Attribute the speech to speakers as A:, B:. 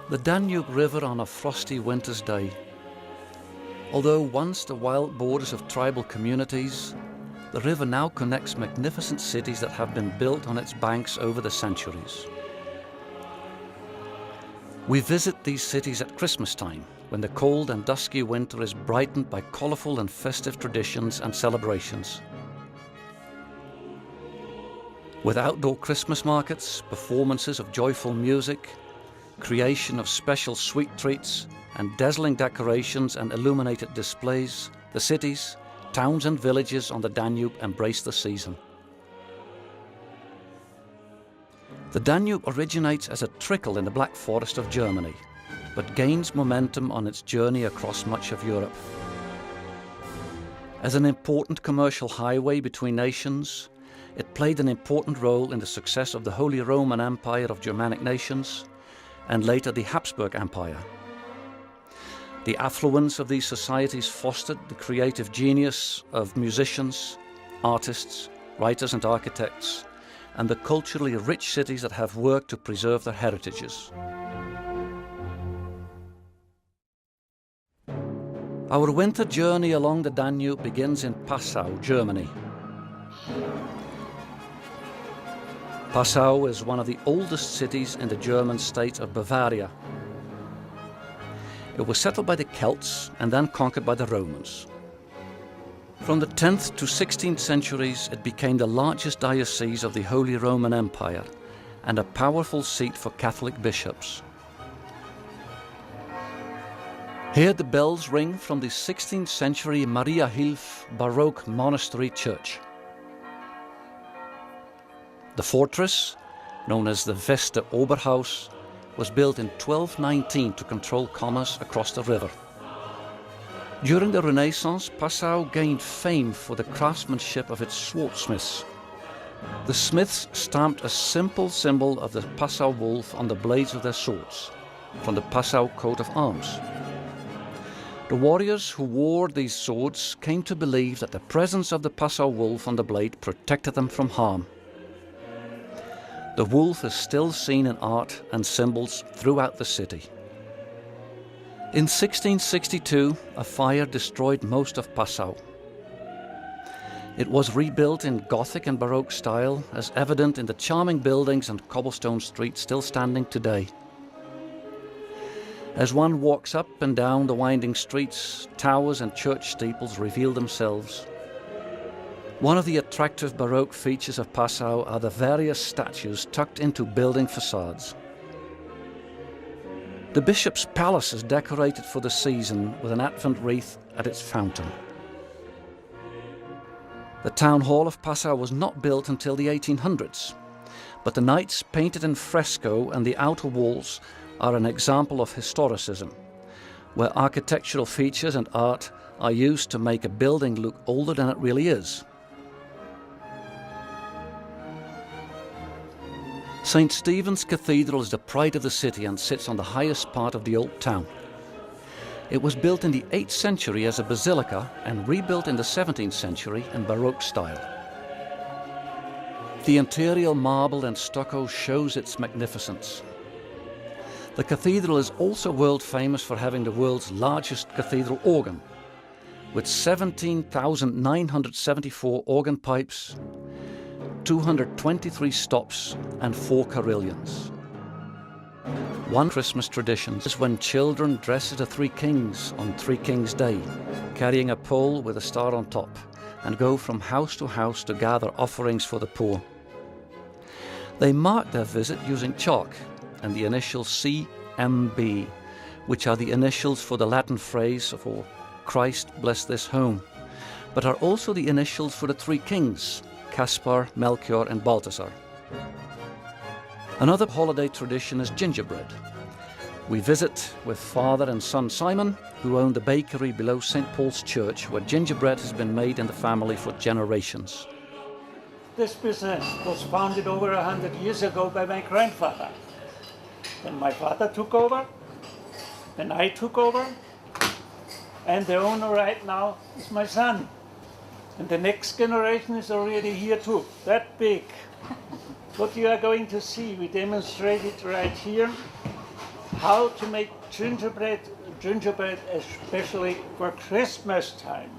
A: The Danube River on a frosty winter's day. Although once the wild borders of tribal communities, the river now connects magnificent cities that have been built on its banks over the centuries. We visit these cities at Christmas time, when the cold and dusky winter is brightened by colorful and festive traditions and celebrations. With outdoor Christmas markets, performances of joyful music, creation of special sweet treats, and dazzling decorations and illuminated displays, the cities, towns and villages on the Danube embrace the season. The Danube originates as a trickle in the Black Forest of Germany, but gains momentum on its journey across much of Europe. As an important commercial highway between nations, it played an important role in the success of the Holy Roman Empire of Germanic nations, and later the Habsburg Empire. The affluence of these societies fostered the creative genius of musicians, artists, writers and architects, and the culturally rich cities that have worked to preserve their heritages. Our winter journey along the Danube begins in Passau, Germany. Passau is one of the oldest cities in the German state of Bavaria. It was settled by the Celts and then conquered by the Romans. From the 10th to 16th centuries, it became the largest diocese of the Holy Roman Empire and a powerful seat for Catholic bishops. Here the bells ring from the 16th century Maria Hilf Baroque monastery church. The fortress, known as the Veste Oberhaus, was built in 1219 to control commerce across the river. During the Renaissance, Passau gained fame for the craftsmanship of its swordsmiths. The smiths stamped a simple symbol of the Passau wolf on the blades of their swords, from the Passau coat of arms. The warriors who wore these swords came to believe that the presence of the Passau wolf on the blade protected them from harm. The wolf is still seen in art and symbols throughout the city. In 1662, a fire destroyed most of Passau. It was rebuilt in Gothic and Baroque style, as evident in the charming buildings and cobblestone streets still standing today. As one walks up and down the winding streets, towers and church steeples reveal themselves. One of the attractive Baroque features of Passau are the various statues tucked into building facades. The bishop's palace is decorated for the season with an Advent wreath at its fountain. The town hall of Passau was not built until the 1800s, but the knights painted in fresco and the outer walls are an example of historicism, where architectural features and art are used to make a building look older than it really is. St. Stephen's Cathedral is the pride of the city and sits on the highest part of the old town. It was built in the 8th century as a basilica and rebuilt in the 17th century in Baroque style. The interior marble and stucco shows its magnificence. The cathedral is also world famous for having the world's largest cathedral organ, with 17,974 organ pipes, 223 stops and 4 carillons. One Christmas tradition is when children dress as the Three Kings on Three Kings Day, carrying a pole with a star on top, and go from house to house to gather offerings for the poor. They mark their visit using chalk and the initials CMB, which are the initials for the Latin phrase for Christ bless this home, but are also the initials for the Three Kings, Caspar, Melchior and Balthasar. Another holiday tradition is gingerbread. We visit with father and son Simon, who own the bakery below St. Paul's Church, where gingerbread has been made in the family for generations.
B: This business was founded over 100 years ago by my grandfather. Then my father took over, then I took over, and the owner right now is my son. And the next generation is already here too, that big. What you are going to see, we demonstrate it right here. how to make gingerbread especially for Christmas time.